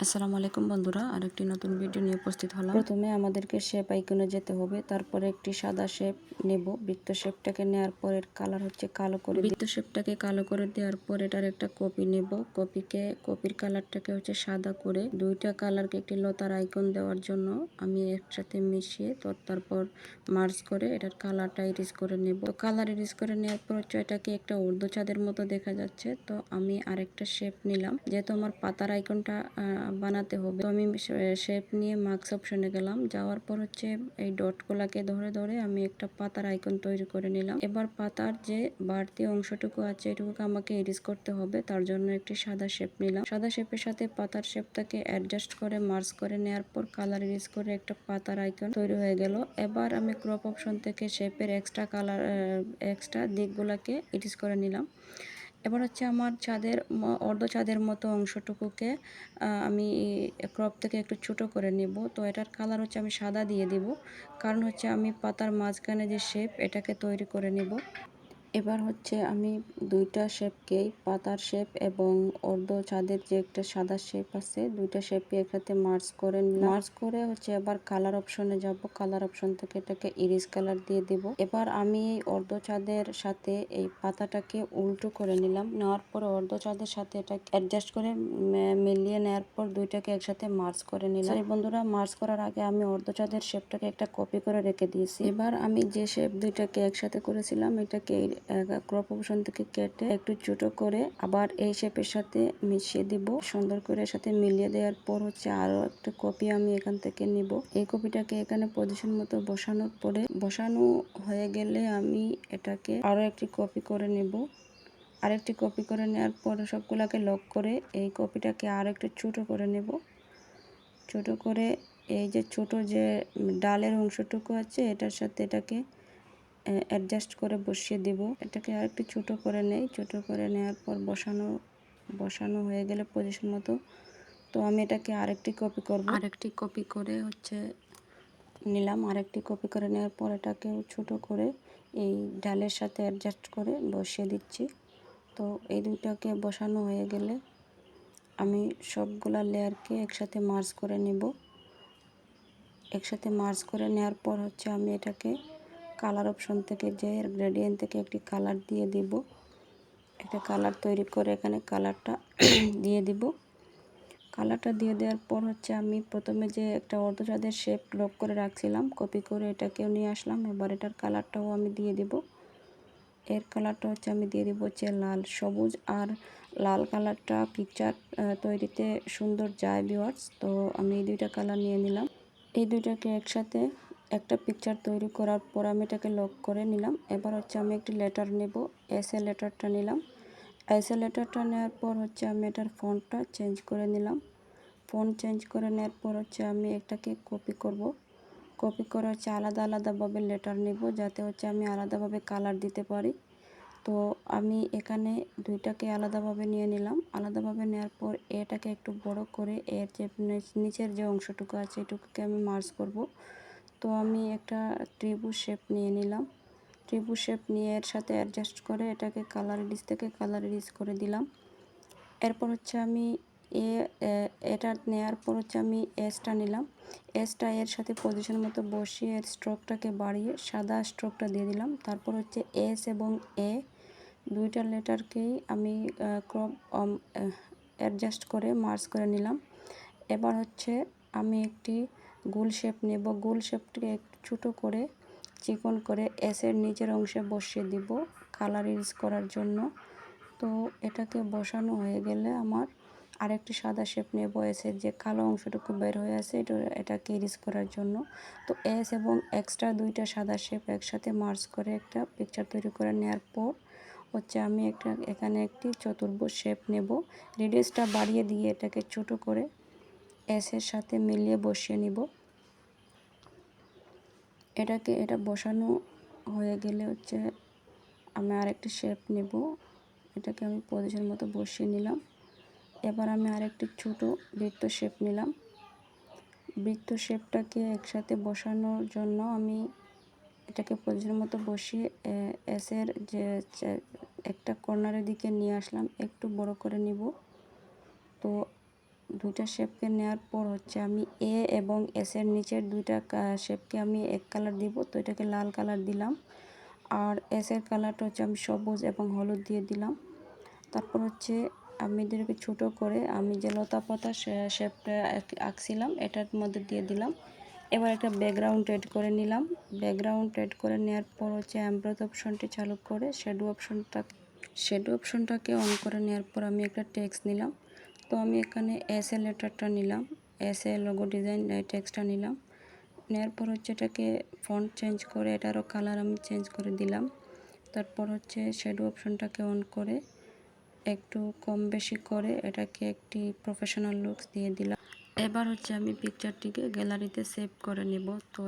আসসালামু আলাইকুম বন্ধুরা, আরেকটি নতুন ভিডিও নিয়ে উপস্থিত হলাম। প্রথমে আমাদেরকে শেপ আইকনে যেতে হবে, তারপরে একটি সাদা শেপ নেব। বৃত্ত শেপটাকে নেওয়ার পর এর কালার হচ্ছে কালো করে বৃত্ত শেপটাকে কালো করে দেওয়ার পর এটার একটা কপি নেব। কপির কালারটাকে হচ্ছে সাদা করে দুইটা কালারকে একটি লতার আইকন দেওয়ার জন্য আমি একসাথে মিশিয়ে তারপর মার্জ করে এটার কালারটা ইরেজ করে নেব। তো কালার ইরেজ করে নেওয়ার পর হচ্ছে এটাকে একটা ঊর্ধ্বচাঁদের মতো দেখা যাচ্ছে। তো আমি আরেকটা শেপ নিলাম, যেহেতু আমার পাতার আইকনটা বানাতে হবে। তো আমি শেপ নিয়ে মার্কস অপশনে গেলাম, যাওয়ার পর হচ্ছে এই ডটগুলাকে ধরে ধরে আমি একটা পাতার আইকন তৈরি করে নিলাম। এবার পাতার যে বাড়তি অংশটুকু আছে এটুকুকে আমাকে এডিট করতে হবে, তার জন্য একটি সাদা শেপ নিলাম। সাদা শেপের সাথে পাতার শেপটাকে অ্যাডজাস্ট করে মার্জ করে নেওয়ার পর কালার ইরেজ করে একটা পাতার আইকন তৈরি হয়ে গেল। এবার আমি ক্রপ অপশন থেকে শেপের এক্সট্রা দিকগুলাকে এডিট করে নিলাম। এবার হচ্ছে আমার অর্ধ চাঁদের মতো অংশটুকুকে আমি ক্রপ থেকে একটু ছোট করে নেব। তো এটার কালার হচ্ছে আমি সাদা দিয়ে দিব, কারণ হচ্ছে আমি পাতার মাঝখানে যে শেপ এটাকে তৈরি করে নেব। এবার হচ্ছে আমি দুইটা শেপকেই পাতার শেপ এবং অর্ধ চাঁদের যে একটা সাদা শেপ আছে, দুইটা শেপকে একসাথে মার্জ করে নিলাম। মার্জ করে হচ্ছে এবার কালার অপশনে যাব। কালার অপশন থেকে এটাকে ইরেজ কালার দিয়ে দেব। এবার আমি এই অর্ধ চাঁদের সাথে এই পাতাটাকে উল্টো করে নিলাম। নেওয়ার পরে অর্ধ চাঁদের সাথে এটা অ্যাডজাস্ট করে মিলিয়ে নেওয়ার পর দুইটাকে একসাথে মার্জ করে নিলাম। বন্ধুরা, মার্জ করার আগে আমি অর্ধ চাঁদের শেপটাকে একটা কপি করে রেখে দিয়েছি। এবার আমি যে শেপ দুইটাকে একসাথে করেছিলাম এটাকে ক্রপ অপশন থেকে কেটে একটু ছোট করে আবার এই শেপের সাথে মিশিয়ে দিব। সুন্দর করে এর সাথে মিলিয়ে দেওয়ার পর হচ্ছে আরো একটা কপি আমি এখান থেকে নিব। এই কপিটাকে এখানে পজিশন মতো বসানোর পরে বসানো হয়ে গেলে আমি এটাকে আরো একটি কপি করে নেব। আরেকটি কপি করে নেওয়ার পর সবগুলাকে লক করে এই কপিটাকে আর একটু ছোট করে নেব। ছোট করে এই যে ছোট যে ডালের অংশটুকু আছে এটার সাথে এটাকে অ্যাডজাস্ট করে বসিয়ে দেব। এটাকে আরেকটু ছোট করে নেই। ছোট করে নেওয়ার পর বসানো হয়ে গেলে পজিশন মতো, তো আমি এটাকে আরেকটি কপি করব। আরেকটি কপি করে হচ্ছে নিলাম। আরেকটি কপি করে নেওয়ার পর এটাকেও ছোট করে এই ডালের সাথে অ্যাডজাস্ট করে বসিয়ে দিচ্ছি। তো এই দুইটাকে বসানো হয়ে গেলে আমি সবগুলা লেয়ারকে একসাথে মার্জ করে নেব। একসাথে মার্জ করে নেওয়ার পর হচ্ছে আমি এটাকে কালার অপশন থেকে যে গ্রেডিয়েন্ট থেকে একটি কালার দিয়ে দিব। একটা কালার তৈরি করে এখানে কালারটা দিয়ে দিব। কালারটা দিয়ে দেওয়ার পর হচ্ছে আমি প্রথমে যে একটা অর্ধচাঁদের শেপ লক করে রাখছিলাম, কপি করে এটাকেও নিয়ে আসলাম। এবার এটার কালারটাও আমি দিয়ে দিব। এর কালারটা হচ্ছে আমি দিয়ে দিব হচ্ছে লাল। সবুজ আর লাল কালারটা পিকচার তৈরিতে সুন্দর যায় ভিউয়ার্স। তো আমি এই দুইটা কালার নিয়ে নিলাম। এই দুইটাকে একসাথে একটা পিকচার তৈরি করার পর আমি এটাকে লক করে নিলাম। এবার হচ্ছে আমি একটি লেটার নেব। এস এ লেটারটা নিলাম। এস এ লেটারটা নেওয়ার পর হচ্ছে আমি এটার ফন্টটা চেঞ্জ করে নিলাম। ফন্ট চেঞ্জ করে নেওয়ার পর হচ্ছে আমি এটাকে কপি করব। কপি করে হচ্ছে আলাদাভাবে লেটার নেব, যাতে হচ্ছে আমি আলাদাভাবে কালার দিতে পারি। তো আমি এখানে দুইটাকে আলাদাভাবে নিয়ে নিলাম। আলাদাভাবে নেওয়ার পর এটাকে একটু বড় করে এর যে নিচের যে অংশটুকু আছে এটুকুকে আমি মার্জ করব। তো আমি একটা ত্রিভুজ শেপ নিয়ে নিলাম। ত্রিভুজ শেপ নিয়ে এর সাথে অ্যাডজাস্ট করে এটাকে কালার রিডিউস থেকে কালার রিডিউস করে দিলাম। এরপর হচ্ছে আমি এটা নেওয়ার পর হচ্ছে আমি এসটা নিলাম। এসটা এর সাথে পজিশন মতো বসিয়ে এর স্ট্রোকটাকে বাড়িয়ে সাদা স্ট্রোকটা দিয়ে দিলাম। তারপর হচ্ছে এস এবং এ দুইটা লেটারকেই আমি ক্রপ অ্যাডজাস্ট করে মার্জ করে নিলাম। এবার হচ্ছে আমি একটি গোল শেপ নেব। গোল শেপটিকে একটু ছোটো করে চিকন করে এসের নিচের অংশে বসিয়ে দিব কালার ইউজ করার জন্য। তো এটাকে বসানো হয়ে গেলে আমার আরেকটি সাদা শেপ নেব এসের যে কালো অংশটুকু বের হয়ে আছে এটাকে ইরেজ করার জন্য। তো এস এবং এক্সট্রা দুইটা সাদা শেপ একসাথে মার্জ করে একটা পিকচার তৈরি করে নেওয়ার পর হচ্ছে আমি এখানে একটি চতুর্ভুজ শেপ নেব। রেডিয়াসটা বাড়িয়ে দিয়ে এটাকে ছোট করে এসের সাথে মিলিয়ে বসিয়ে নিব। এটা বসানো হয়ে গেলে হচ্ছে আমি আরেকটি শেপ নেব। এটাকে আমি পজিশন মতো বসিয়ে নিলাম। এবার আমি আরেকটি ছোট বৃত্ত শেপ নিলাম। বৃত্ত শেপটাকে একসাথে বসানোর জন্য আমি এটাকে পজিশন মতো বসিয়ে এসের যে একটা কর্নারের দিকে নিয়ে আসলাম, একটু বড় করে নিব। তো দুইটা শেপকে নেওয়ার পর হচ্ছে আমি এ এবং এস এর নিচের দুইটা শেপকে আমি এক কালার দিব, তো এটাকে লাল কালার দিলাম। আর এস এর কালারটা হচ্ছে আমি সবুজ এবং হলুদ দিয়ে দিলাম। তারপর হচ্ছে আমি এদেরকে ছোটো করে আমি যে লতা পাতা শেপটা আঁকছিলাম এটার মধ্যে দিয়ে দিলাম। এবার একটা ব্যাকগ্রাউন্ড এড করে নিলাম। ব্যাকগ্রাউন্ড এড করে নেওয়ার পর হচ্ছে অ্যাম্বারাথ অপশনটি চালু করে শ্যাডো অপশনটাকে অন করে নেওয়ার পর আমি একটা টেক্সট নিলাম। তো আমি এখানে এস এ লেটারটা নিলাম, এস এ লোগো ডিজাইন টেক্সটটা নিলাম। নেওয়ার পর হচ্ছে এটাকে ফন্ট চেঞ্জ করে এটারও কালার আমি চেঞ্জ করে দিলাম। তারপর হচ্ছে শ্যাডো অপশনটাকে অন করে একটু কম বেশি করে এটাকে একটি প্রফেশনাল লুকস দিয়ে দিলাম। এবার হচ্ছে আমি পিকচারটিকে গ্যালারিতে সেভ করে নেব। তো